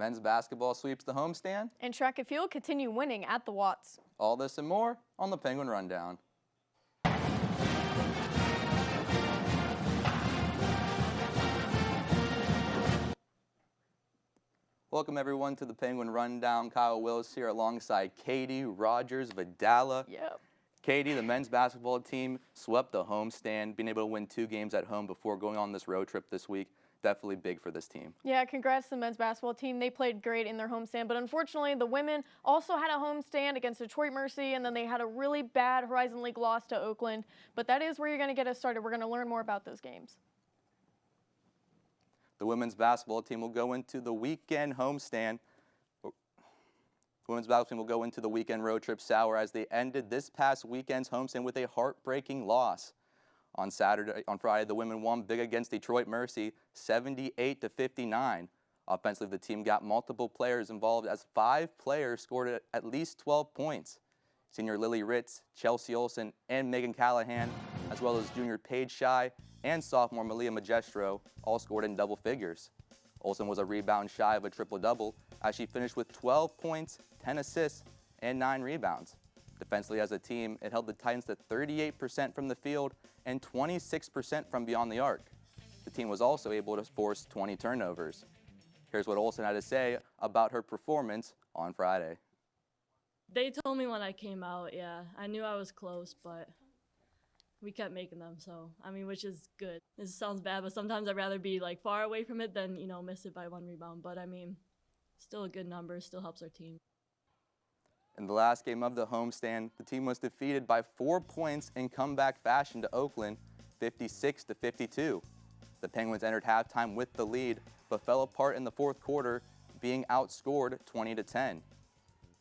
Men's basketball sweeps the homestand. And track and field continue winning at the Watts. All this and more on the Penguin Rundown. Welcome everyone to the Penguin Rundown. Kyle Willis here alongside Katie, Rogers, Vidala. Yep. Katie, the men's basketball team swept the homestand, being able to win 2 games at home before going on this road trip this week. Definitely big for this team. Yeah, congrats to the men's basketball team. They played great in their homestand, but unfortunately the women also had a homestand against Detroit Mercy, and then they had a really bad Horizon League loss to Oakland. But that is where you're going to get us started. We're going to learn more about those games. The women's basketball team will go into the weekend homestand. The women's basketball team will go into the weekend road trip sour as they ended this past weekend's homestand with a heartbreaking loss. On Friday, the women won big against Detroit Mercy, 78-59. Offensively, the team got multiple players involved as 5 players scored at least 12 points. Senior Lily Ritz, Chelsea Olsen, and Megan Callahan, as well as junior Paige Shy and sophomore Malia Magestro, all scored in double figures. Olsen was a rebound shy of a triple-double as she finished with 12 points, 10 assists, and 9 rebounds. Defensively as a team, it held the Titans to 38% from the field and 26% from beyond the arc. The team was also able to force 20 turnovers. Here's what Olsen had to say about her performance on Friday. They told me when I came out, yeah. I knew I was close, but we kept making them, so, I mean, which is good. This sounds bad, but sometimes I'd rather be, like, far away from it than, miss it by 1 rebound. But, I mean, still a good number, still helps our team. In the last game of the homestand, the team was defeated by 4 points in comeback fashion to Oakland, 56-52. The Penguins entered halftime with the lead, but fell apart in the fourth quarter, being outscored 20-10.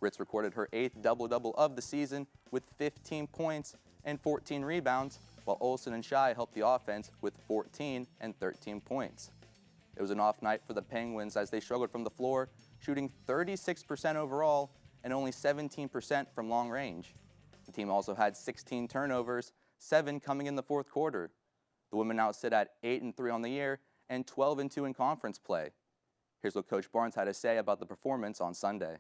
Ritz recorded her 8th double-double of the season with 15 points and 14 rebounds, while Olsen and Shy helped the offense with 14 and 13 points. It was an off night for the Penguins as they struggled from the floor, shooting 36% overall and only 17% from long range. The team also had 16 turnovers, 7 coming in the fourth quarter. The women now sit at 8-3 on the year and 12-2 in conference play. Here's what Coach Barnes had to say about the performance on Sunday.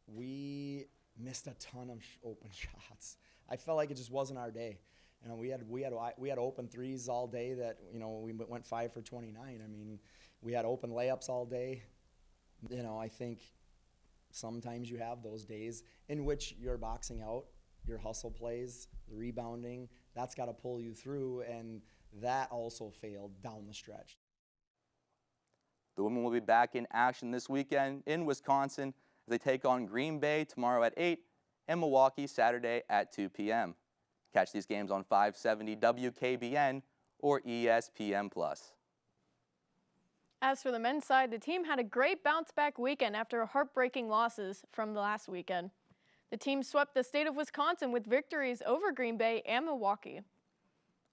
We missed a ton of open shots. I felt like it just wasn't our day. We had open threes all day that we went 5 for 29. I mean, we had open layups all day. I think sometimes you have those days in which you're boxing out, your hustle plays, the rebounding, that's got to pull you through, and that also failed down the stretch. The women will be back in action this weekend in Wisconsin as they take on Green Bay tomorrow at 8 and Milwaukee Saturday at 2 p.m. Catch these games on 570 WKBN or ESPN+. As for the men's side, the team had a great bounce-back weekend after heartbreaking losses from the last weekend. The team swept the state of Wisconsin with victories over Green Bay and Milwaukee.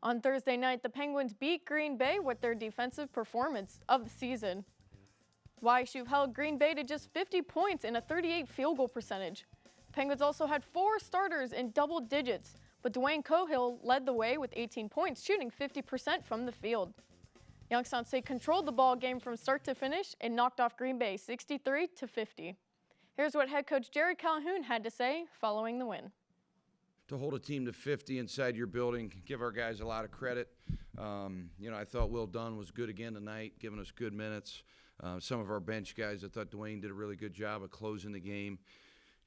On Thursday night, the Penguins beat Green Bay with their defensive performance of the season. YSU held Green Bay to just 50 points and a 38 field goal percentage. The Penguins also had 4 starters in double digits, but Dwayne Cohill led the way with 18 points, shooting 50% from the field. Youngstown State controlled the ball game from start to finish and knocked off Green Bay 63-50. Here's what head coach Jared Calhoun had to say following the win. To hold a team to 50 inside your building, give our guys a lot of credit. I thought Will Dunn was good again tonight, giving us good minutes. Some of our bench guys, I thought Dwayne did a really good job of closing the game.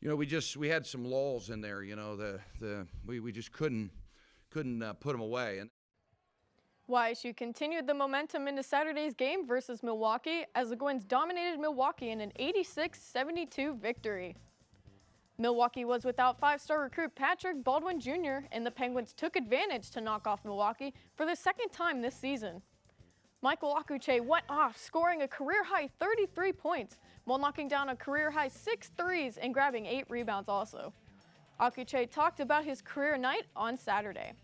We had some lulls in there. We just couldn't put them away. YSU continued the momentum into Saturday's game versus Milwaukee as the Gwins dominated Milwaukee in an 86-72 victory. Milwaukee was without 5-star recruit Patrick Baldwin Jr., and the Penguins took advantage to knock off Milwaukee for the second time this season. Michael Akuche went off, scoring a career-high 33 points while knocking down a career-high 6 threes and grabbing 8 rebounds also. Akuche talked about his career night on Saturday.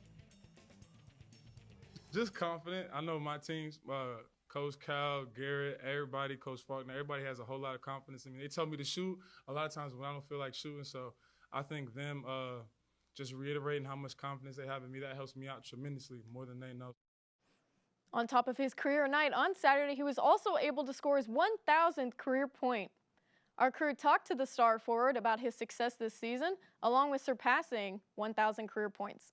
Just confident. I know my teams, Coach Cal, Garrett, everybody, Coach Faulkner, everybody has a whole lot of confidence in me. They tell me to shoot a lot of times when I don't feel like shooting, so I think them just reiterating how much confidence they have in me, that helps me out tremendously, more than they know. On top of his career night on Saturday, he was also able to score his 1,000th career point. Our crew talked to the star forward about his success this season, along with surpassing 1,000 career points.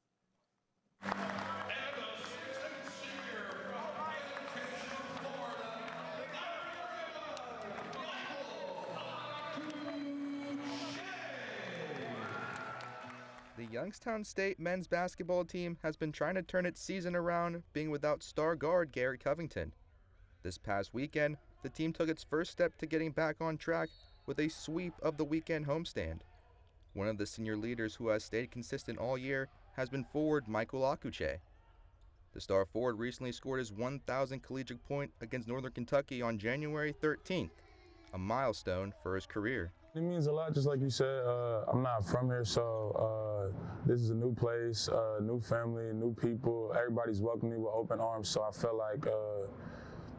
The Youngstown State men's basketball team has been trying to turn its season around, being without star guard Garrett Covington. This past weekend, the team took its first step to getting back on track with a sweep of the weekend homestand. One of the senior leaders who has stayed consistent all year has been forward Michael Akuche. The star forward recently scored his 1,000th collegiate point against Northern Kentucky on January 13th, a milestone for his career. It means a lot, just like you said. I'm not from here, so this is a new place, new family, new people. Everybody's welcomed me with open arms, so I felt like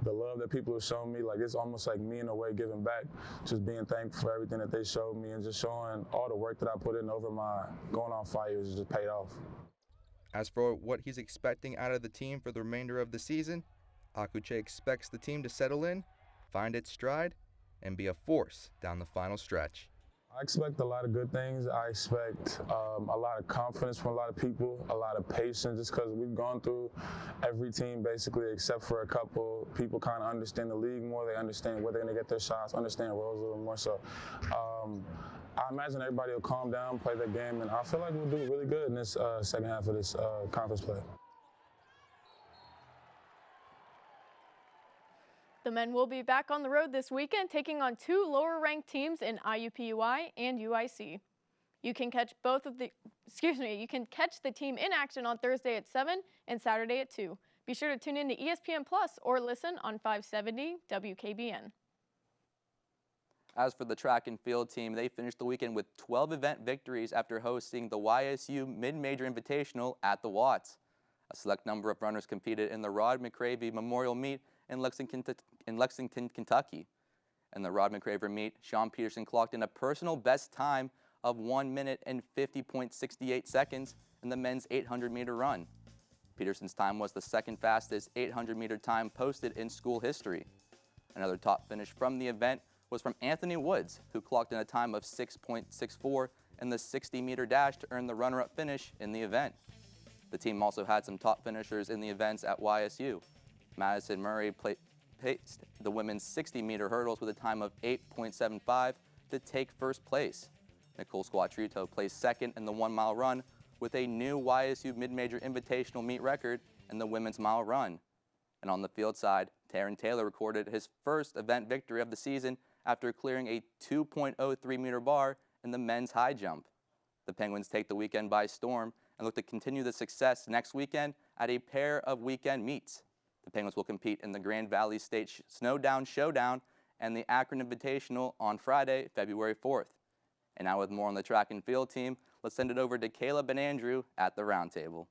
the love that people have shown me, like it's almost like me in a way giving back, just being thankful for everything that they showed me and just showing all the work that I put in over my going on 5 years just paid off. As for what he's expecting out of the team for the remainder of the season, Akuche expects the team to settle in, find its stride, and be a force down the final stretch. I expect a lot of good things. I expect a lot of confidence from a lot of people, a lot of patience, just because we've gone through every team basically except for a couple. People kind of understand the league more. They understand where they're going to get their shots, understand roles a little more. So I imagine everybody will calm down, play their game, and I feel like we'll do really good in this second half of this conference play. The men will be back on the road this weekend, taking on two lower-ranked teams in IUPUI and UIC. You can catch you can catch the team in action on Thursday at 7 and Saturday at 2. Be sure to tune in to ESPN Plus or listen on 570 WKBN. As for the track and field team, they finished the weekend with 12 event victories after hosting the YSU Mid-Major Invitational at the Watts. A select number of runners competed in the Rod McCravey Memorial Meet in Lexington, Kentucky. In the Rod McCraver meet, Sean Peterson clocked in a personal best time of 1 minute and 50.68 seconds in the men's 800-meter run. Peterson's time was the second fastest 800-meter time posted in school history. Another top finish from the event was from Anthony Woods, who clocked in a time of 6.64 in the 60-meter dash to earn the runner-up finish in the event. The team also had some top finishers in the events at YSU. Madison Murray paced the women's 60-meter hurdles with a time of 8.75 to take first place. Nicole Squattrito placed second in the 1-mile run with a new YSU Mid-Major Invitational meet record in the women's mile run. And on the field side, Taryn Taylor recorded his first event victory of the season after clearing a 2.03-meter bar in the men's high jump. The Penguins take the weekend by storm and look to continue the success next weekend at a pair of weekend meets. The Penguins will compete in the Grand Valley State Snowdown Showdown and the Akron Invitational on Friday, February 4th. And now with more on the track and field team, let's send it over to Caleb and Andrew at the roundtable.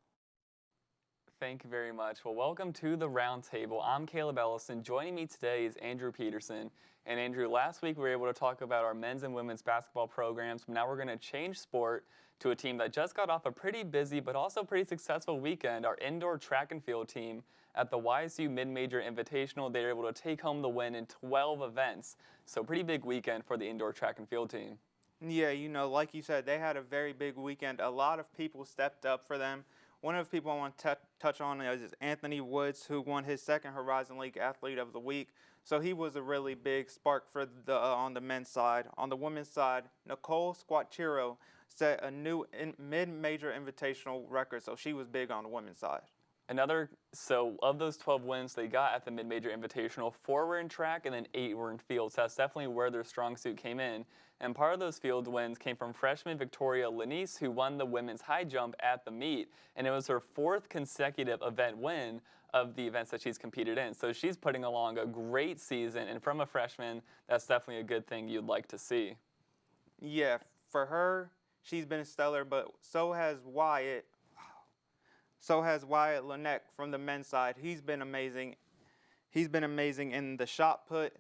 Thank you very much. Well, welcome to the roundtable. I'm Caleb Ellison. Joining me today is Andrew Peterson. And Andrew, last week we were able to talk about our men's and women's basketball programs. But now we're going to change sport to a team that just got off a pretty busy but also pretty successful weekend, our indoor track and field team. At the YSU Mid-Major Invitational, they were able to take home the win in 12 events. So pretty big weekend for the indoor track and field team. Yeah, you know, like you said, they had a very big weekend. A lot of people stepped up for them. One of the people I want to touch on is Anthony Woods, who won his second Horizon League Athlete of the Week. So he was a really big spark for on the men's side. On the women's side, Nicole Squatchiro set a new mid-major invitational record, so she was big on the women's side. So of those 12 wins they got at the Mid-Major Invitational, 4 were in track and then 8 were in field. So that's definitely where their strong suit came in. And part of those field wins came from freshman Victoria Lanice, who won the women's high jump at the meet. And it was her 4th consecutive event win of the events that she's competed in. So she's putting along a great season. And from a freshman, that's definitely a good thing you'd like to see. Yeah, for her, she's been stellar, but so has Wyatt. So has Wyatt Lanek from the men's side. He's been amazing. He's been amazing in the shot put.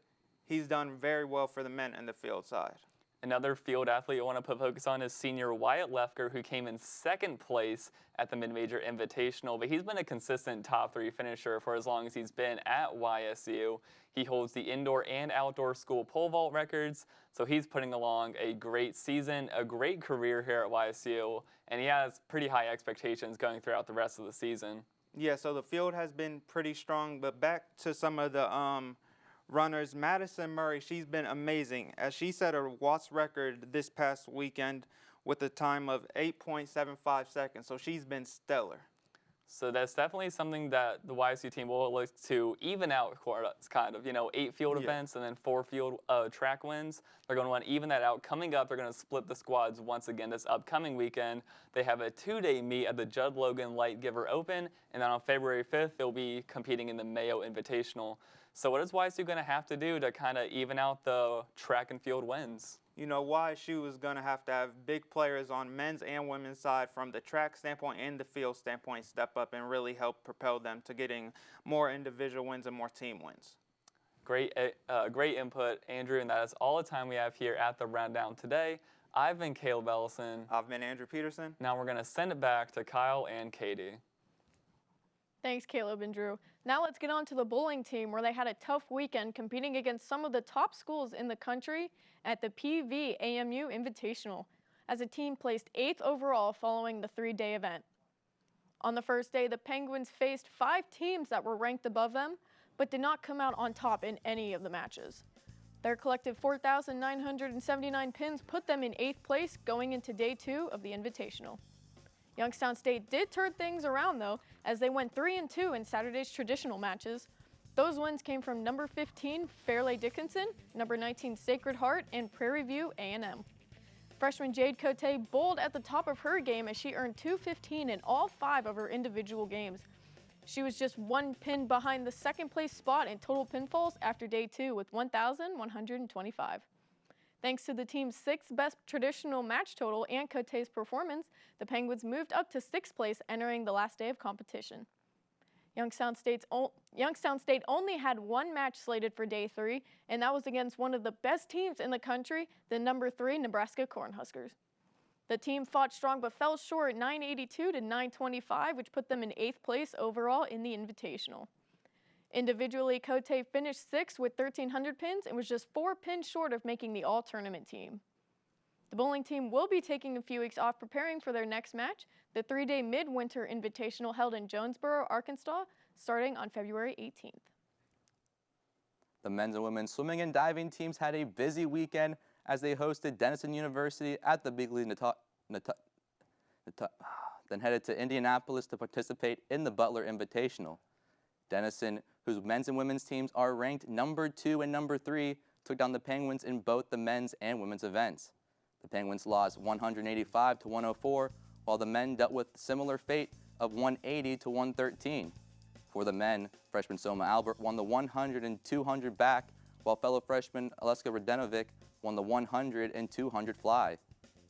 He's done very well for the men and the field side. Another field athlete I want to put focus on is senior Wyatt Lefker, who came in second place at the Mid-Major Invitational, but he's been a consistent top 3 finisher for as long as he's been at YSU. He holds the indoor and outdoor school pole vault records, so he's putting along a great season, a great career here at YSU, and he has pretty high expectations going throughout the rest of the season. Yeah, so the field has been pretty strong, but back to some of the runners. Madison Murray, she's been amazing, as she set a Watts record this past weekend with a time of 8.75 seconds, so she's been stellar. So that's definitely something that the YSU team will look to even out, kind of, 8 field events and then 4 field track wins. They're going to want to even that out. Coming up, they're going to split the squads once again this upcoming weekend. They have a 2-day meet at the Judd Logan Light Giver Open, and then on February 5th, they'll be competing in the Mayo Invitational. So what is YSU going to have to do to kind of even out the track and field wins? YSU is going to have big players on men's and women's side from the track standpoint and the field standpoint step up and really help propel them to getting more individual wins and more team wins. Great input, Andrew, and that is all the time we have here at the Rundown today. I've been Caleb Ellison. I've been Andrew Peterson. Now we're going to send it back to Kyle and Katie. Thanks, Caleb and Drew. Now let's get on to the bowling team, where they had a tough weekend competing against some of the top schools in the country at the PV-AMU Invitational, as a team placed 8th overall following the 3-day event. On the first day, the Penguins faced 5 teams that were ranked above them, but did not come out on top in any of the matches. Their collective 4,979 pins put them in 8th place going into day 2 of the Invitational. Youngstown State did turn things around, though, as they went 3-2 in Saturday's traditional matches. Those wins came from number 15, Fairleigh Dickinson, number 19, Sacred Heart, and Prairie View A&M. Freshman Jade Cote bowled at the top of her game as she earned 215 in all 5 of her individual games. She was just 1 pin behind the second place spot in total pinfalls after day 2 with 1,125. Thanks to the team's 6th best traditional match total and Cote's performance, the Penguins moved up to 6th place entering the last day of competition. Youngstown State only had 1 match slated for day 3, and that was against one of the best teams in the country, the number 3 Nebraska Cornhuskers. The team fought strong but fell short 982 to 925, which put them in 8th place overall in the Invitational. Individually, Cote finished 6th with 1,300 pins and was just 4 pins short of making the all-tournament team. The bowling team will be taking a few weeks off preparing for their next match, the 3-day Midwinter Invitational held in Jonesboro, Arkansas, starting on February 18th. The men's and women's swimming and diving teams had a busy weekend as they hosted Denison University at the Big League then headed to Indianapolis to participate in the Butler Invitational. Denison, whose men's and women's teams are ranked number 2 and number 3, took down the Penguins in both the men's and women's events. The Penguins lost 185 to 104, while the men dealt with similar fate of 180 to 113. For the men, freshman Soma Albert won the 100 and 200 back, while fellow freshman Aleska Radenovic won the 100 and 200 fly.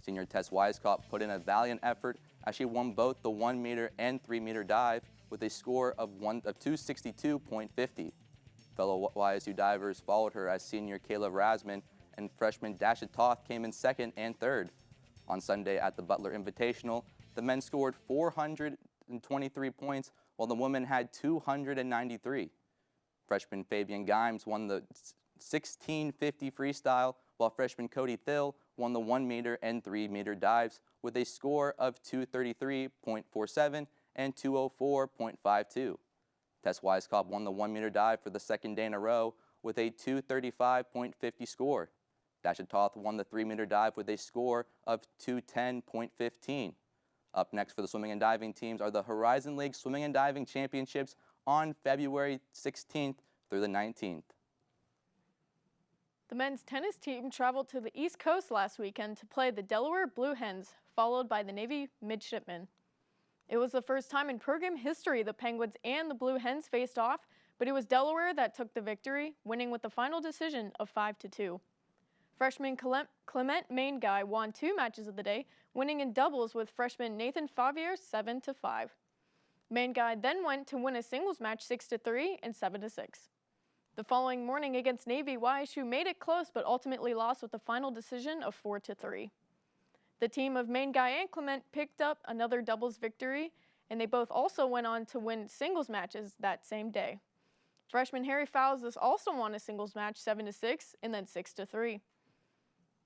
Senior Tess Weisskopf put in a valiant effort as she won both the 1 meter and 3 meter dive with a score of 262.50. Fellow YSU divers followed her as senior Kayla Rasman and freshman Dasha Toth came in 2nd and 3rd. On Sunday at the Butler Invitational, the men scored 423 points while the women had 293. Freshman Fabian Gimes won the 1650 freestyle, while freshman Cody Thill won the 1 meter and 3 meter dives with a score of 233.47 and 204.52. Tess Weisskopf won the 1 meter dive for the 2nd day in a row with a 235.50 score. Dasha Toth won the 3 meter dive with a score of 210.15. Up next for the swimming and diving teams are the Horizon League Swimming and Diving Championships on February 16th through the 19th. The men's tennis team traveled to the East Coast last weekend to play the Delaware Blue Hens, followed by the Navy Midshipmen. It was the first time in program history the Penguins and the Blue Hens faced off, but it was Delaware that took the victory, winning with the final decision of 5-2. Freshman Clement Mainguy won 2 matches of the day, winning in doubles with freshman Nathan Favier 7-5. Mainguy then went to win a singles match 6-3 and 7-6. The following morning against Navy, YSU made it close but ultimately lost with the final decision of 4-3. The team of Main Guy and Clement picked up another doubles victory, and they both also went on to win singles matches that same day. Freshman Harry Fowles also won a singles match 7-6 and then 6-3.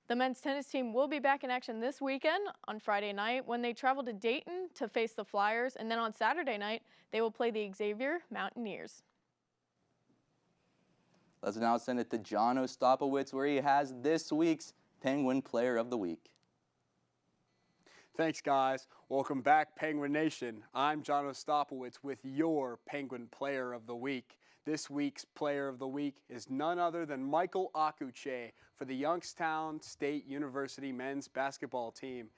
The men's tennis team will be back in action this weekend on Friday night when they travel to Dayton to face the Flyers, and then on Saturday night they will play the Xavier Mountaineers. Let's now send it to John Ostapowicz, where he has this week's Penguin Player of the Week. Thanks, guys. Welcome back, Penguin Nation. I'm John Ostapowicz with your Penguin Player of the Week. This week's Player of the Week is none other than Michael Akuche for the Youngstown State University men's basketball team.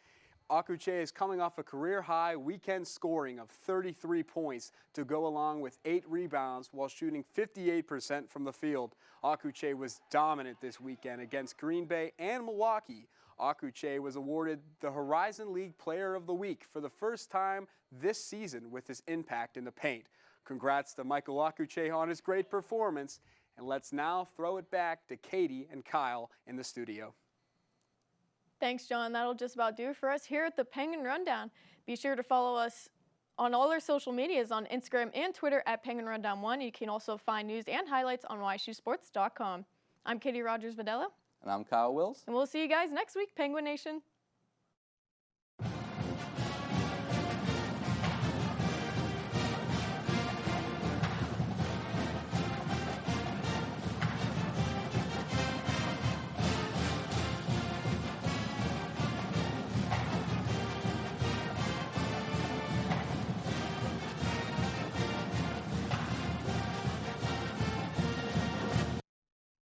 Akuche is coming off a career-high weekend scoring of 33 points to go along with 8 rebounds while shooting 58% from the field. Akuche was dominant this weekend against Green Bay and Milwaukee. Akuche was awarded the Horizon League Player of the Week for the first time this season with his impact in the paint. Congrats to Michael Akuche on his great performance, and let's now throw it back to Katie and Kyle in the studio. Thanks, John. That'll just about do it for us here at the Penguin Rundown. Be sure to follow us on all our social medias on Instagram and Twitter at Penguin Rundown 1. You can also find news and highlights on YSUsports.com. I'm Katie Rogers-Videla. And I'm Kyle Wills. And we'll see you guys next week, Penguin Nation.